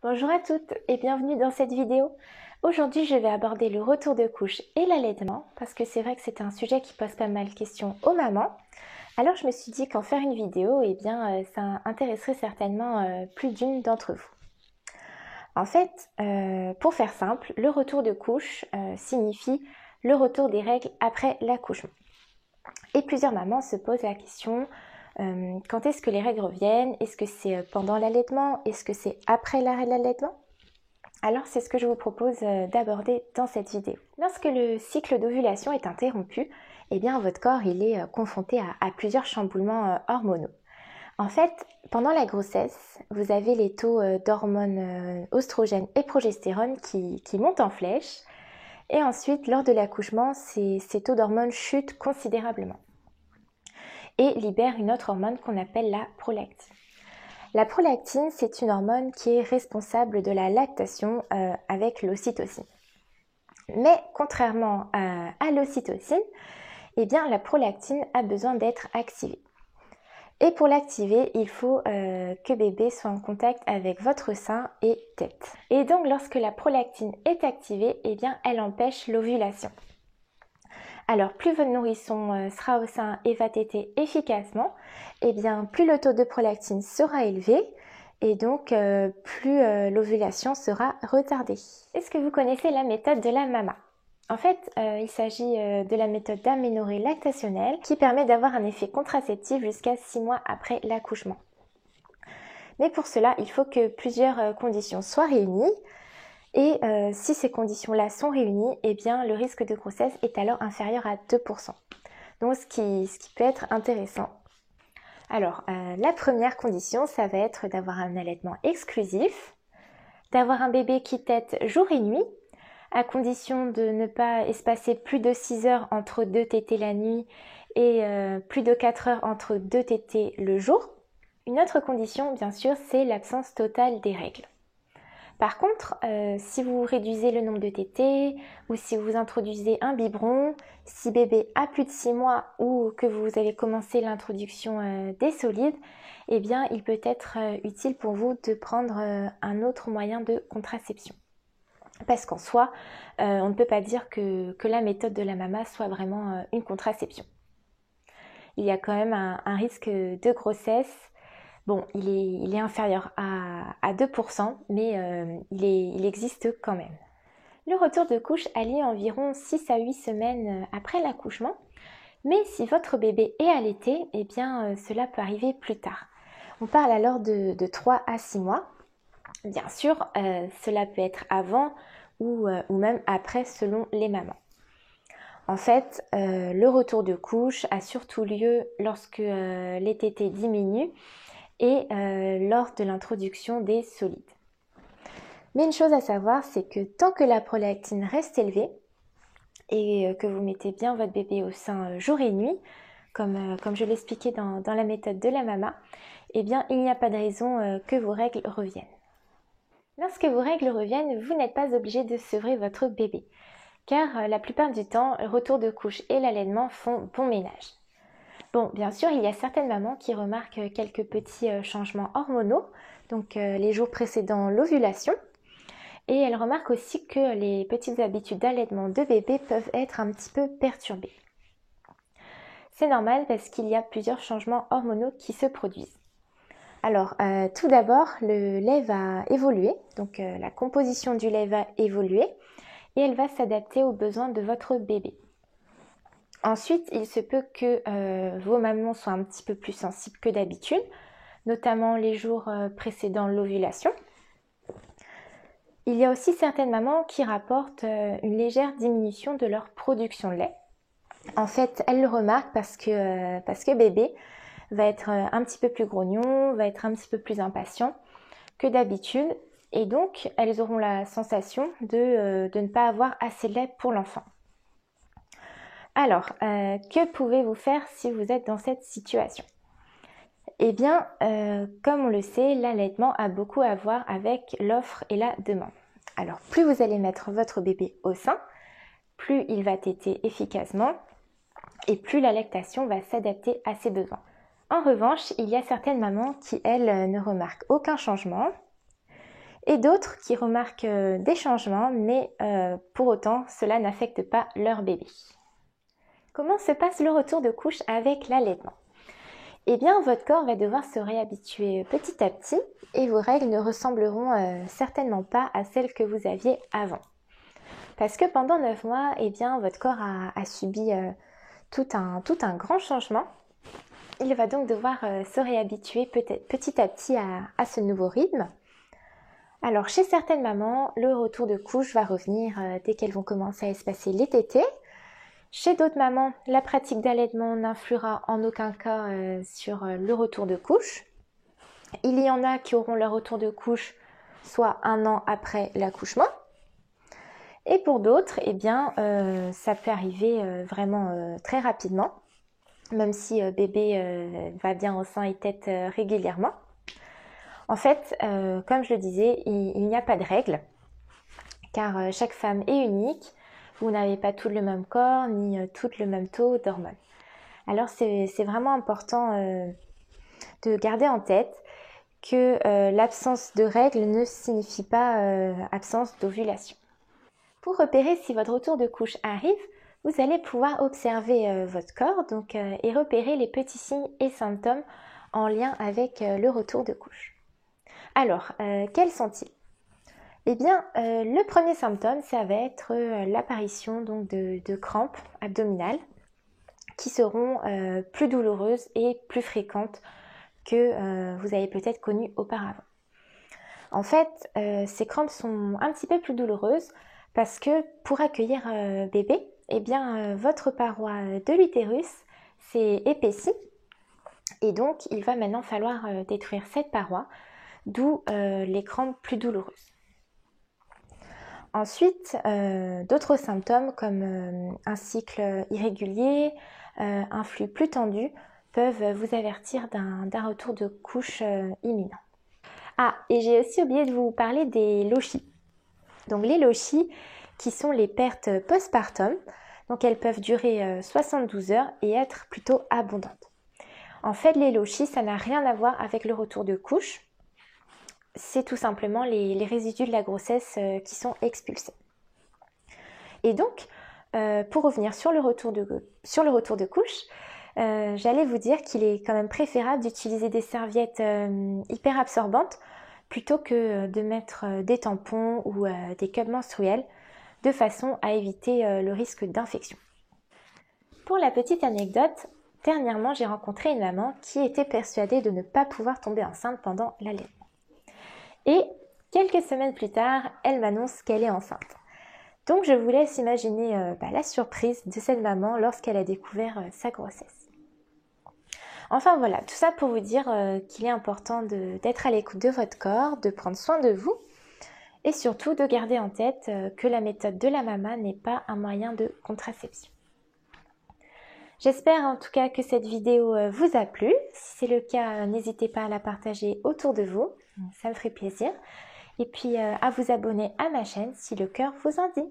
Bonjour à toutes et bienvenue dans cette vidéo. Aujourd'hui, je vais aborder le retour de couche et l'allaitement parce que c'est vrai que c'est un sujet qui pose pas mal de questions aux mamans. Alors je me suis dit qu'en faire une vidéo, ça intéresserait certainement plus d'une d'entre vous. En fait, pour faire simple, le retour de couche signifie le retour des règles après l'accouchement. Et plusieurs mamans se posent la question quand est-ce que les règles reviennent? Est-ce que c'est pendant l'allaitement? Est-ce que c'est après l'arrêt de l'allaitement? Alors c'est ce que je vous propose d'aborder dans cette vidéo. Lorsque le cycle d'ovulation est interrompu, eh bien votre corps il est confronté à plusieurs chamboulements hormonaux. En fait, pendant la grossesse, vous avez les taux d'hormones oestrogènes et progestérone qui montent en flèche. Et ensuite, lors de l'accouchement, ces taux d'hormones chutent considérablement et libèrent une autre hormone qu'on appelle la prolactine. La prolactine, c'est une hormone qui est responsable de la lactation avec l'ocytocine. Mais contrairement à l'ocytocine, eh bien, la prolactine a besoin d'être activée. Et pour l'activer, il faut que bébé soit en contact avec votre sein et tête. Et donc, lorsque la prolactine est activée, eh bien, elle empêche l'ovulation. Alors, plus votre nourrisson sera au sein et va téter efficacement, eh bien, plus le taux de prolactine sera élevé et donc plus l'ovulation sera retardée. Est-ce que vous connaissez la méthode de la MAMA? En fait, il s'agit de la méthode d'aménorrhée lactationnelle qui permet d'avoir un effet contraceptif jusqu'à 6 mois après l'accouchement. Mais pour cela, il faut que plusieurs conditions soient réunies. Et si ces conditions-là sont réunies, eh bien, le risque de grossesse est alors inférieur à 2%. Donc, ce qui peut être intéressant. Alors, la première condition, ça va être d'avoir un allaitement exclusif, d'avoir un bébé qui tète jour et nuit, à condition de ne pas espacer plus de 6 heures entre 2 tétées la nuit et plus de 4 heures entre 2 tétées le jour. Une autre condition, bien sûr, c'est l'absence totale des règles. Par contre, si vous réduisez le nombre de tétées ou si vous introduisez un biberon, si bébé a plus de 6 mois ou que vous avez commencé l'introduction des solides, eh bien, il peut être utile pour vous de prendre un autre moyen de contraception. Parce qu'en soi, on ne peut pas dire que la méthode de la MAMA soit vraiment une contraception. Il y a quand même un risque de grossesse. Bon, il est inférieur à 2%, mais il existe quand même. Le retour de couche a lieu environ 6 à 8 semaines après l'accouchement, mais si votre bébé est allaité, eh bien cela peut arriver plus tard. On parle alors de 3 à 6 mois. Bien sûr, cela peut être avant ou même après selon les mamans. En fait, le retour de couche a surtout lieu lorsque les tétées diminuent et lors de l'introduction des solides. Mais une chose à savoir, c'est que tant que la prolactine reste élevée et que vous mettez bien votre bébé au sein jour et nuit, comme je l'expliquais dans la méthode de la MAMA, eh bien il n'y a pas de raison que vos règles reviennent. Lorsque vos règles reviennent, vous n'êtes pas obligé de sevrer votre bébé, car la plupart du temps, le retour de couche et l'allaitement font bon ménage. Bon, bien sûr, il y a certaines mamans qui remarquent quelques petits changements hormonaux, donc les jours précédant l'ovulation, et elles remarquent aussi que les petites habitudes d'allaitement de bébé peuvent être un petit peu perturbées. C'est normal parce qu'il y a plusieurs changements hormonaux qui se produisent. Alors, tout d'abord, le lait va évoluer, donc la composition du lait va évoluer et elle va s'adapter aux besoins de votre bébé. Ensuite, il se peut que vos mamans soient un petit peu plus sensibles que d'habitude, notamment les jours précédant l'ovulation. Il y a aussi certaines mamans qui rapportent une légère diminution de leur production de lait. En fait, elles le remarquent parce que bébé va être un petit peu plus grognon, va être un petit peu plus impatient que d'habitude. Et donc, elles auront la sensation de ne pas avoir assez de lait pour l'enfant. Alors, que pouvez-vous faire si vous êtes dans cette situation? Eh bien, comme on le sait, l'allaitement a beaucoup à voir avec l'offre et la demande. Alors, plus vous allez mettre votre bébé au sein, plus il va téter efficacement et plus la lactation va s'adapter à ses besoins. En revanche, il y a certaines mamans qui, elles, ne remarquent aucun changement et d'autres qui remarquent des changements, mais pour autant, cela n'affecte pas leur bébé. Comment se passe le retour de couche avec l'allaitement? Eh bien, votre corps va devoir se réhabituer petit à petit et vos règles ne ressembleront certainement pas à celles que vous aviez avant. Parce que pendant 9 mois, eh bien, votre corps a subi tout un grand changement. Il va donc devoir se réhabituer petit à petit à ce nouveau rythme. Alors, chez certaines mamans, le retour de couche va revenir dès qu'elles vont commencer à espacer les tétés. Chez d'autres mamans, la pratique d'allaitement n'influera en aucun cas sur le retour de couche. Il y en a qui auront leur retour de couche soit 1 an après l'accouchement. Et pour d'autres, eh bien, ça peut arriver vraiment très rapidement, même si bébé va bien au sein et tète régulièrement. En fait, comme je le disais, il n'y a pas de règle, car chaque femme est unique. Vous n'avez pas toutes le même corps, ni toutes le même taux d'hormones. Alors c'est vraiment important de garder en tête que l'absence de règles ne signifie pas absence d'ovulation. Pour repérer si votre retour de couche arrive, vous allez pouvoir observer votre corps et repérer les petits signes et symptômes en lien avec le retour de couche. Alors, quels sont-ils? Eh bien, le premier symptôme, ça va être l'apparition donc de crampes abdominales qui seront plus douloureuses et plus fréquentes que vous avez peut-être connues auparavant. En fait, ces crampes sont un petit peu plus douloureuses parce que pour accueillir bébé, eh bien, votre paroi de l'utérus s'est épaissie et donc il va maintenant falloir détruire cette paroi, d'où les crampes plus douloureuses. Ensuite, d'autres symptômes comme un cycle irrégulier, un flux plus tendu peuvent vous avertir d'un retour de couche imminent. Ah, et j'ai aussi oublié de vous parler des lochies. Donc les lochies qui sont les pertes postpartum, donc elles peuvent durer 72 heures et être plutôt abondantes. En fait, les lochies, ça n'a rien à voir avec le retour de couche. C'est tout simplement les résidus de la grossesse qui sont expulsés. Et donc, pour revenir sur le retour de couche, j'allais vous dire qu'il est quand même préférable d'utiliser des serviettes hyper absorbantes plutôt que de mettre des tampons ou des cups menstruels de façon à éviter le risque d'infection. Pour la petite anecdote, dernièrement j'ai rencontré une maman qui était persuadée de ne pas pouvoir tomber enceinte pendant l'allaitement. Et quelques semaines plus tard, elle m'annonce qu'elle est enceinte. Donc je vous laisse imaginer la surprise de cette maman lorsqu'elle a découvert sa grossesse. Enfin voilà, tout ça pour vous dire qu'il est important d'être à l'écoute de votre corps, de prendre soin de vous et surtout de garder en tête que la méthode de la mama n'est pas un moyen de contraception. J'espère en tout cas que cette vidéo vous a plu. Si c'est le cas, n'hésitez pas à la partager autour de vous, ça me ferait plaisir. Et puis à vous abonner à ma chaîne si le cœur vous en dit.